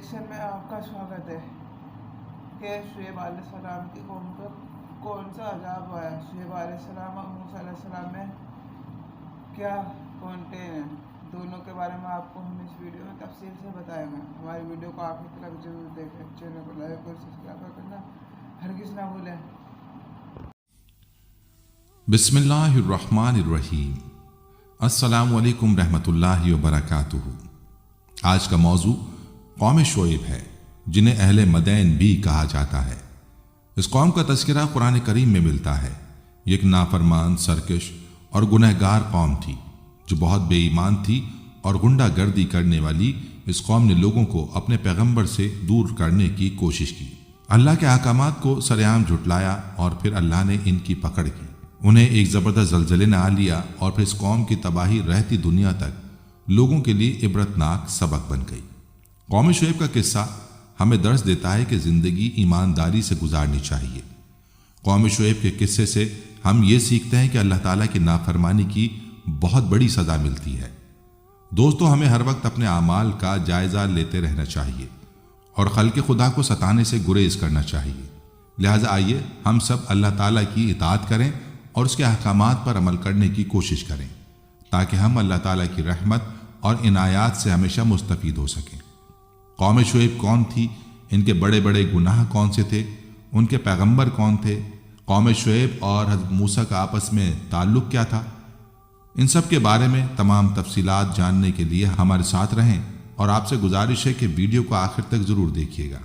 Section میں آپ کا سواگت ہے کہ شعیب علیہ السلام کی قوم پر کون سا عذاب آیا۔ شعیب علیہ السلام اور موسیٰ علیہ السلام میں کیا کانٹین ہیں، دونوں کے بارے میں آپ کو ہم اس ویڈیو میں تفصیل سے بتائیں گے۔ ہماری ویڈیو کو آخر تک ضرور دیکھیں، چینل کو لائک اور سبسکرائب کرنا ہرگز نہ بھولیں۔ بسم اللہ الرحمن الرحیم۔ السلام علیکم رحمۃ اللہ وبرکاتہ۔ آج کا موضوع قوم شعیب ہے، جنہیں اہل مدین بھی کہا جاتا ہے۔ اس قوم کا تذکرہ قرآن کریم میں ملتا ہے۔ یہ ایک نافرمان، سرکش اور گنہگار قوم تھی جو بہت بے ایمان تھی اور غنڈہ گردی کرنے والی اس قوم نے لوگوں کو اپنے پیغمبر سے دور کرنے کی کوشش کی۔ اللہ کے احکامات کو سرعام جھٹلایا اور پھر اللہ نے ان کی پکڑ کی۔ انہیں ایک زبردست زلزلے نے آ لیا اور پھر اس قوم کی تباہی رہتی دنیا تک لوگوں کے لیے عبرتناک سبق بن گئی۔ قوم شعیب کا قصہ ہمیں درس دیتا ہے کہ زندگی ایمانداری سے گزارنی چاہیے۔ قوم شعیب کے قصے سے ہم یہ سیکھتے ہیں کہ اللہ تعالیٰ کی نافرمانی کی بہت بڑی سزا ملتی ہے۔ دوستو، ہمیں ہر وقت اپنے اعمال کا جائزہ لیتے رہنا چاہیے اور خلق خدا کو ستانے سے گریز کرنا چاہیے۔ لہٰذا آئیے ہم سب اللہ تعالیٰ کی اطاعت کریں اور اس کے احکامات پر عمل کرنے کی کوشش کریں تاکہ ہم اللہ تعالیٰ کی رحمت اور عنایات سے ہمیشہ مستفید ہو سکیں۔ قوم شعیب کون تھی؟ ان کے بڑے بڑے گناہ کون سے تھے؟ ان کے پیغمبر کون تھے؟ قوم شعیب اور حضرت موسیٰ کا آپس میں تعلق کیا تھا؟ ان سب کے بارے میں تمام تفصیلات جاننے کے لیے ہمارے ساتھ رہیں اور آپ سے گزارش ہے کہ ویڈیو کو آخر تک ضرور دیکھیے گا۔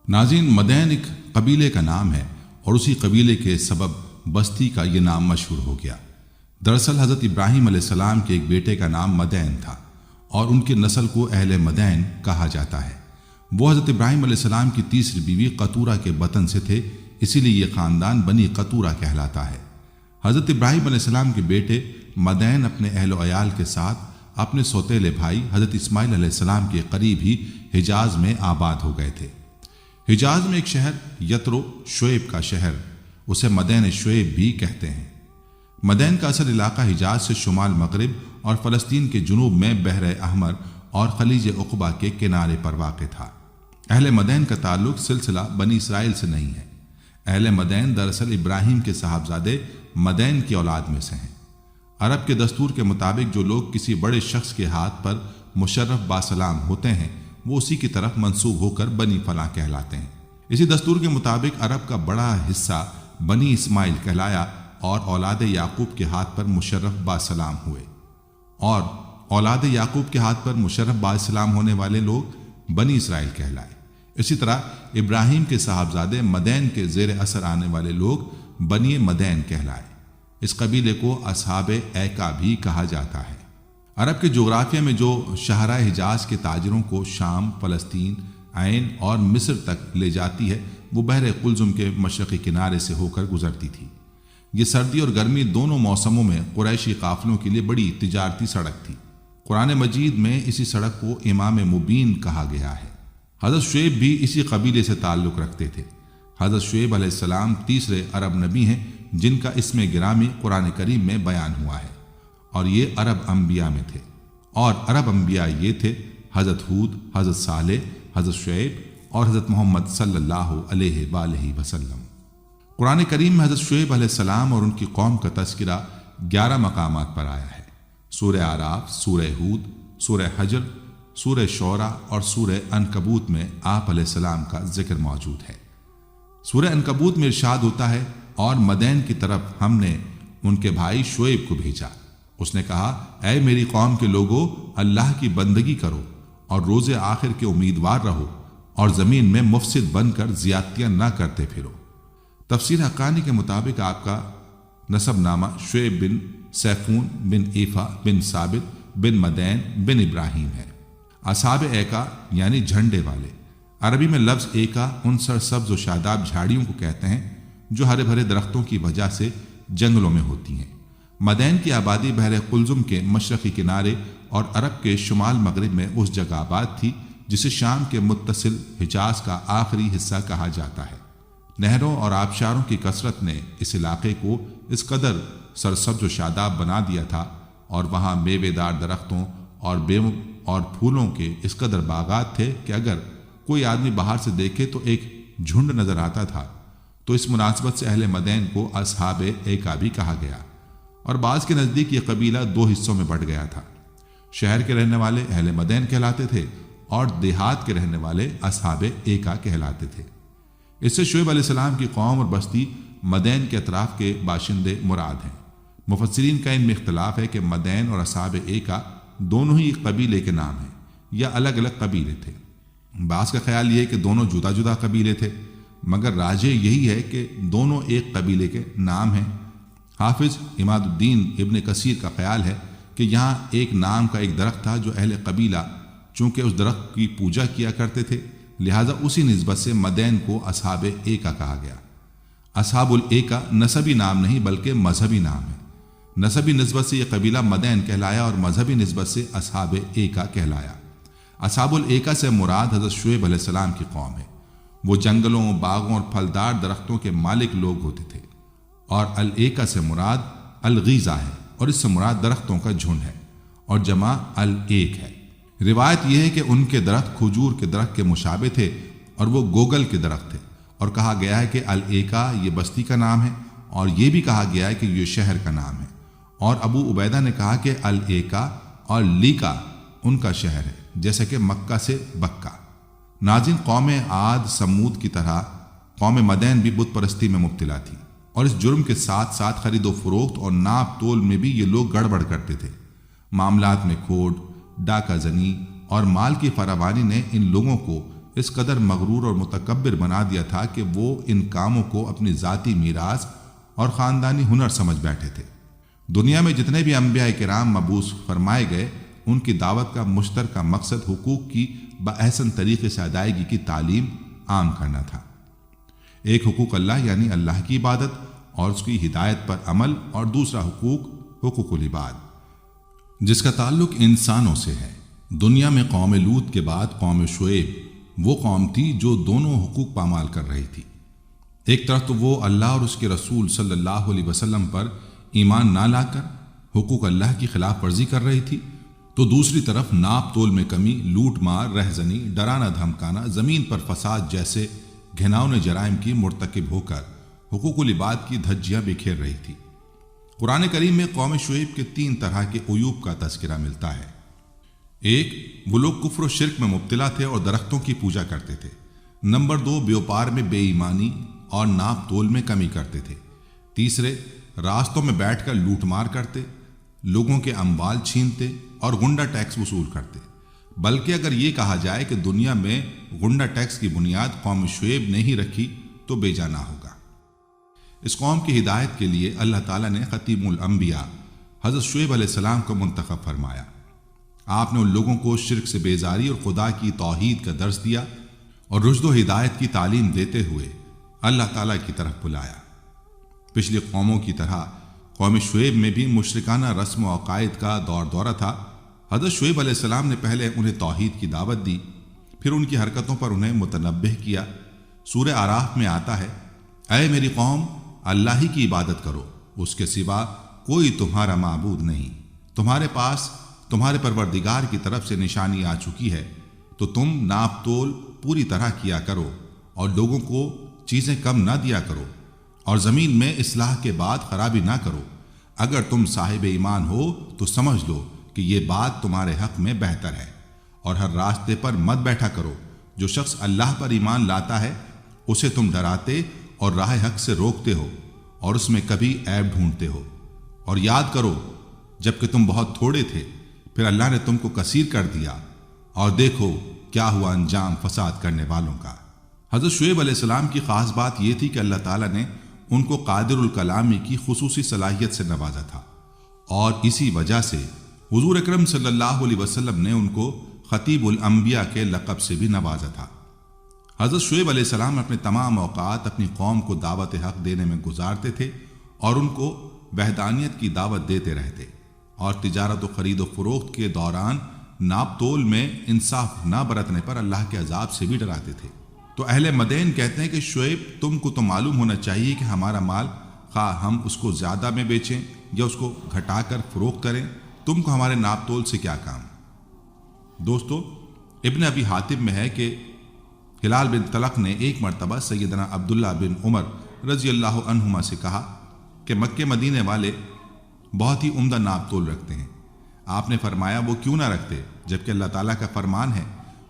ناظرین، مدین ایک قبیلے کا نام ہے اور اسی قبیلے کے سبب بستی کا یہ نام مشہور ہو گیا۔ دراصل حضرت ابراہیم علیہ السلام کے ایک بیٹے کا نام مدین تھا اور ان کی نسل کو اہل مدین کہا جاتا ہے۔ وہ حضرت ابراہیم علیہ السلام کی تیسری بیوی قطورہ کے بطن سے تھے، اسی لیے یہ خاندان بنی قطورہ کہلاتا ہے۔ حضرت ابراہیم علیہ السلام کے بیٹے مدین اپنے اہل و عیال کے ساتھ اپنے سوتیلے بھائی حضرت اسماعیل علیہ السلام کے قریب ہی حجاز میں آباد ہو گئے تھے۔ حجاز میں ایک شہر یترو، شعیب کا شہر، اسے مدین شعیب بھی کہتے ہیں۔ مدین کا اصل علاقہ حجاز سے شمال مغرب اور فلسطین کے جنوب میں بحر احمر اور خلیج عقبہ کے کنارے پر واقع تھا۔ اہل مدین کا تعلق سلسلہ بنی اسرائیل سے نہیں ہے۔ اہل مدین دراصل ابراہیم کے صاحبزادے مدین کی اولاد میں سے ہیں۔ عرب کے دستور کے مطابق جو لوگ کسی بڑے شخص کے ہاتھ پر مشرف باسلام ہوتے ہیں وہ اسی کی طرف منسوب ہو کر بنی فلاں کہلاتے ہیں۔ اسی دستور کے مطابق عرب کا بڑا حصہ بنی اسماعیل کہلایا اور اولاد یعقوب کے ہاتھ پر مشرف باسلام ہوئے، اور اولاد یعقوب کے ہاتھ پر مشرف باسلام ہونے والے لوگ بنی اسرائیل کہلائے۔ اسی طرح ابراہیم کے صاحبزادے مدین کے زیر اثر آنے والے لوگ بنی مدین کہلائے۔ اس قبیلے کو اصحاب ایکا بھی کہا جاتا ہے۔ عرب کے جغرافیہ میں جو شہرہ حجاز کے تاجروں کو شام، فلسطین، عین اور مصر تک لے جاتی ہے وہ بحر قلزم کے مشرقی کنارے سے ہو کر گزرتی تھی۔ یہ سردی اور گرمی دونوں موسموں میں قریشی قافلوں کے لیے بڑی تجارتی سڑک تھی۔ قرآن مجید میں اسی سڑک کو امام مبین کہا گیا ہے۔ حضرت شعیب بھی اسی قبیلے سے تعلق رکھتے تھے۔ حضرت شعیب علیہ السلام تیسرے عرب نبی ہیں جن کا اسم گرامی قرآن کریم میں بیان ہوا ہے، اور یہ عرب انبیاء میں تھے۔ اور عرب انبیاء یہ تھے حضرت ہود، حضرت صالح، حضرت شعیب اور حضرت محمد صلی اللہ علیہ وآلہ وسلم۔ قرآن کریم میں حضرت شعیب علیہ السلام اور ان کی قوم کا تذکرہ 11 مقامات پر آیا ہے۔ سورہ اعراف، سورہ ہود، سورہ حجر، سورہ شعراء اور سورہ عنکبوت میں آپ علیہ السلام کا ذکر موجود ہے۔ سورہ عنکبوت میں ارشاد ہوتا ہے، اور مدین کی طرف ہم نے ان کے بھائی شعیب کو بھیجا۔ اس نے کہا، اے میری قوم کے لوگوں، اللہ کی بندگی کرو اور روز آخر کے امیدوار رہو اور زمین میں مفسد بن کر زیادتیاں نہ کرتے پھرو۔ تفسیر حقانی کے مطابق آپ کا نسب نامہ شعیب بن سیفون بن ایفا بن ثابت بن مدین بن ابراہیم ہے۔ اصحاب ایکا یعنی جھنڈے والے، عربی میں لفظ ایکا ان سرسبز و شاداب جھاڑیوں کو کہتے ہیں جو ہرے بھرے درختوں کی وجہ سے جنگلوں میں ہوتی ہیں۔ مدین کی آبادی بحر قلزم کے مشرقی کنارے اور عرب کے شمال مغرب میں اس جگہ آباد تھی جسے شام کے متصل حجاز کا آخری حصہ کہا جاتا ہے۔ نہروں اور آبشاروں کی کثرت نے اس علاقے کو اس قدر سرسبز و شاداب بنا دیا تھا اور وہاں میوے دار درختوں اور بیوں اور پھولوں کے اس قدر باغات تھے کہ اگر کوئی آدمی باہر سے دیکھے تو ایک جھنڈ نظر آتا تھا، تو اس مناسبت سے اہل مدین کو اصحاب ایکا بھی کہا گیا، اور بعض کے نزدیک یہ قبیلہ 2 حصوں میں بٹ گیا تھا۔ شہر کے رہنے والے اہل مدین کہلاتے تھے اور دیہات کے رہنے والے اصحاب ایکا کہلاتے تھے۔ اس سے شعیب علیہ السلام کی قوم اور بستی مدین کے اطراف کے باشندے مراد ہیں۔ مفسرین کا ان میں اختلاف ہے کہ مدین اور اصحاب ایکا دونوں ہی ایک قبیلے کے نام ہیں یا الگ الگ قبیلے تھے۔ بعض کا خیال یہ ہے کہ دونوں جدا جدا قبیلے تھے، مگر راجح یہی ہے کہ دونوں ایک قبیلے کے نام ہیں۔ حافظ عماد الدین ابن کثیر کا خیال ہے کہ یہاں ایک نام کا ایک درخت تھا جو اہل قبیلہ چونکہ اس درخت کی پوجا کیا کرتے تھے، لہٰذا اسی نسبت سے مدین کو اصحاب ایکا کہا گیا۔ اصحاب الایکا نسبی نام نہیں بلکہ مذہبی نام ہے۔ نسبی نسبت سے یہ قبیلہ مدین کہلایا اور مذہبی نسبت سے اصحاب ایکا کہلایا۔ اصحاب الایکا سے مراد حضرت شعیب علیہ السلام کی قوم ہے۔ وہ جنگلوں، باغوں اور پھلدار درختوں کے مالک لوگ ہوتے تھے، اور الایکا سے مراد الغیزہ ہے، اور اس سے مراد درختوں کا جھنڈ ہے، اور جمع الایک ہے۔ روایت یہ ہے کہ ان کے درخت کھجور کے درخت کے مشابہ تھے اور وہ گوگل کے درخت تھے، اور کہا گیا ہے کہ الایکا یہ بستی کا نام ہے، اور یہ بھی کہا گیا ہے کہ یہ شہر کا نام ہے۔ اور ابو عبیدہ نے کہا کہ الایکا اور لیکا ان کا شہر ہے، جیسے کہ مکہ سے بکہ۔ ناظرین، قوم عاد سمود کی طرح قوم مدین بھی بت پرستی میں مبتلا تھی، اور اس جرم کے ساتھ ساتھ خرید و فروخت اور ناپ تول میں بھی یہ لوگ گڑبڑ کرتے تھے۔ معاملات میں کھوٹ، ڈاکہ زنی اور مال کی فراوانی نے ان لوگوں کو اس قدر مغرور اور متکبر بنا دیا تھا کہ وہ ان کاموں کو اپنی ذاتی میراث اور خاندانی ہنر سمجھ بیٹھے تھے۔ دنیا میں جتنے بھی انبیاء کرام مبعوث فرمائے گئے، ان کی دعوت کا مشترکہ مقصد حقوق کی بأحسن طریقے سے ادائیگی کی تعلیم عام کرنا تھا۔ ایک حقوق اللہ یعنی اللہ کی عبادت اور اس کی ہدایت پر عمل، اور دوسرا حقوق العباد جس کا تعلق انسانوں سے ہے۔ دنیا میں قوم لوط کے بعد قوم شعیب وہ قوم تھی جو دونوں حقوق پامال کر رہی تھی۔ ایک طرف تو وہ اللہ اور اس کے رسول صلی اللہ علیہ وسلم پر ایمان نہ لا کر حقوق اللہ کی خلاف ورزی کر رہی تھی، تو دوسری طرف ناپ تول میں کمی، لوٹ مار، رہزنی، ڈرانا دھمکانا، زمین پر فساد جیسے گھناؤنے جرائم کی مرتکب ہو کر حقوق العباد کی دھجیاں بکھیر رہی تھی۔ قرآن کریم میں قوم شعیب کے 3 طرح کے عیوب کا تذکرہ ملتا ہے۔ ایک، وہ لوگ کفر و شرک میں مبتلا تھے اور درختوں کی پوجا کرتے تھے۔ نمبر 2، بیوپار میں بے ایمانی اور ناپ تول میں کمی کرتے تھے۔ تیسرے، راستوں میں بیٹھ کر لوٹ مار کرتے، لوگوں کے اموال چھینتے اور غنڈہ ٹیکس وصول کرتے۔ بلکہ اگر یہ کہا جائے کہ دنیا میں غنڈہ ٹیکس کی بنیاد قوم شعیب نے ہی رکھی تو بے جا نہ ہوگا۔ اس قوم کی ہدایت کے لیے اللہ تعالیٰ نے خاتم الانبیاء حضرت شعیب علیہ السلام کو منتخب فرمایا۔ آپ نے ان لوگوں کو شرک سے بیزاری اور خدا کی توحید کا درس دیا اور رشد و ہدایت کی تعلیم دیتے ہوئے اللہ تعالیٰ کی طرف بلایا۔ پچھلی قوموں کی طرح قوم شعیب میں بھی مشرکانہ رسم و عقائد کا دورہ تھا۔ حضرت شعیب علیہ السلام نے پہلے انہیں توحید کی دعوت دی، پھر ان کی حرکتوں پر انہیں متنبہ کیا۔ سورہ اعراف میں آتا ہے، اے میری قوم، اللہ ہی کی عبادت کرو، اس کے سوا کوئی تمہارا معبود نہیں۔ تمہارے پاس تمہارے پروردگار کی طرف سے نشانی آ چکی ہے، تو تم ناپ تول پوری طرح کیا کرو اور لوگوں کو چیزیں کم نہ دیا کرو، اور زمین میں اصلاح کے بعد خرابی نہ کرو۔ اگر تم صاحب ایمان ہو تو سمجھ لو کہ یہ بات تمہارے حق میں بہتر ہے، اور ہر راستے پر مت بیٹھا کرو۔ جو شخص اللہ پر ایمان لاتا ہے اسے تم ڈراتے اور راہ حق سے روکتے ہو، اور اس میں کبھی عیب ڈھونڈتے ہو۔ اور یاد کرو جب کہ تم بہت تھوڑے تھے، پھر اللہ نے تم کو کثیر کر دیا، اور دیکھو کیا ہوا انجام فساد کرنے والوں کا۔ حضرت شعیب علیہ السلام کی خاص بات یہ تھی کہ اللہ تعالیٰ نے ان کو قادر الکلامی کی خصوصی صلاحیت سے نوازا تھا، اور اسی وجہ سے حضور اکرم صلی اللہ علیہ وسلم نے ان کو خطیب الانبیاء کے لقب سے بھی نوازا تھا۔ حضرت شعیب علیہ السلام اپنے تمام اوقات اپنی قوم کو دعوت حق دینے میں گزارتے تھے، اور ان کو وحدانیت کی دعوت دیتے رہتے، اور تجارت و خرید و فروخت کے دوران ناپ تول میں انصاف نہ برتنے پر اللہ کے عذاب سے بھی ڈراتے تھے۔ تو اہل مدین کہتے ہیں کہ شعیب، تم کو تو معلوم ہونا چاہیے کہ ہمارا مال خواہ ہم اس کو زیادہ میں بیچیں یا اس کو گھٹا کر فروخت کریں، تم کو ہمارے ناپ تول سے کیا کام؟ دوستو، ابن ابی حاتم میں ہے کہ ہلال بن طلق نے ایک مرتبہ سیدنا عبداللہ بن عمر رضی اللہ عنہما سے کہا کہ مکے مدینے والے بہت ہی عمدہ ناپ تول رکھتے ہیں۔ آپ نے فرمایا وہ کیوں نہ رکھتے، جبکہ اللہ تعالیٰ کا فرمان ہے،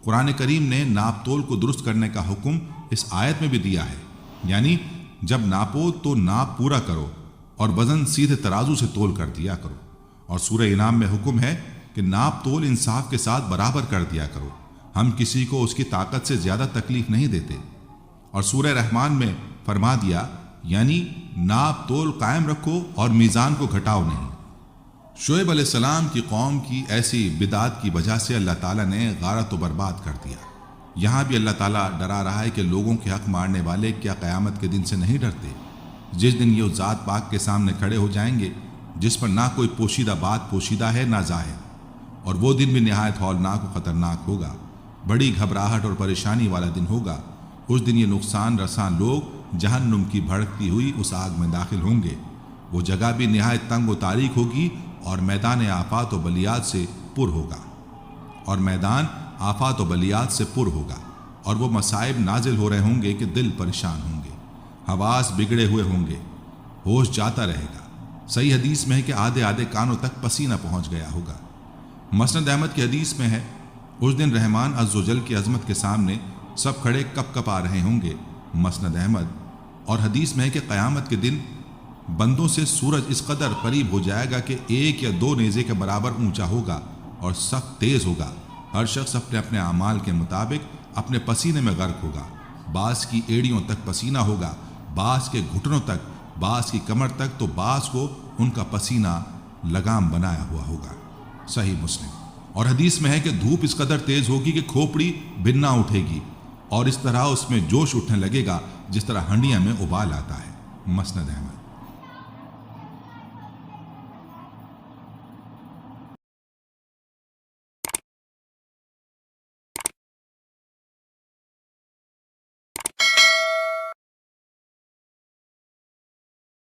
قرآن کریم نے ناپ تول کو درست کرنے کا حکم اس آیت میں بھی دیا ہے، یعنی جب ناپو تو ناپ پورا کرو اور وزن سیدھے ترازو سے تول کر دیا کرو۔ اور سورہ انعام میں حکم ہے کہ ناپ تول انصاف کے ساتھ برابر کر دیا کرو، ہم کسی کو اس کی طاقت سے زیادہ تکلیف نہیں دیتے۔ اور سورہ رحمان میں فرما دیا، یعنی ناپ تول قائم رکھو اور میزان کو گھٹاؤ نہیں۔ شعیب علیہ السلام کی قوم کی ایسی بدعت کی وجہ سے اللہ تعالیٰ نے غارت و برباد کر دیا۔ یہاں بھی اللہ تعالیٰ ڈرا رہا ہے کہ لوگوں کے حق مارنے والے کیا قیامت کے دن سے نہیں ڈرتے، جس دن یہ ذات پاک کے سامنے کھڑے ہو جائیں گے جس پر نہ کوئی پوشیدہ بات پوشیدہ ہے نہ ظاہر، اور وہ دن بھی نہایت ہولناک و خطرناک ہوگا، بڑی گھبراہٹ اور پریشانی والا دن ہوگا۔ اس دن یہ نقصان رساں لوگ جہنم کی بھڑکتی ہوئی اس آگ میں داخل ہوں گے۔ وہ جگہ بھی نہایت تنگ و تاریک ہوگی اور میدان آفات و بلیات سے پر ہوگا، اور وہ مصائب نازل ہو رہے ہوں گے کہ دل پریشان ہوں گے، حواس بگڑے ہوئے ہوں گے، ہوش جاتا رہے گا۔ صحیح حدیث میں ہے کہ آدھے آدھے کانوں تک پسینہ پہنچ گیا ہوگا۔ مسند احمد کی حدیث میں ہے، اس دن رحمان عز و جل کی عظمت کے سامنے سب کھڑے کپ کپ آ رہے ہوں گے۔ مسند احمد۔ اور حدیث میں ہے کہ قیامت کے دن بندوں سے سورج اس قدر قریب ہو جائے گا کہ 1 یا 2 نیزے کے برابر اونچا ہوگا اور سخت تیز ہوگا۔ ہر شخص اپنے اپنے اعمال کے مطابق اپنے پسینے میں غرق ہوگا۔ بعض کی ایڑیوں تک پسینہ ہوگا، بعض کے گھٹنوں تک، بعض کی کمر تک، تو بعض کو ان کا پسینہ لگام بنایا ہوا ہوگا۔ صحیح مسلم۔ اور حدیث میں ہے کہ دھوپ اس قدر تیز ہوگی کہ کھوپڑی بننا اٹھے گی، اور اس طرح اس میں جوش اٹھنے لگے گا جس طرح ہنڈیاں میں ابال آتا ہے۔ مسند احمد۔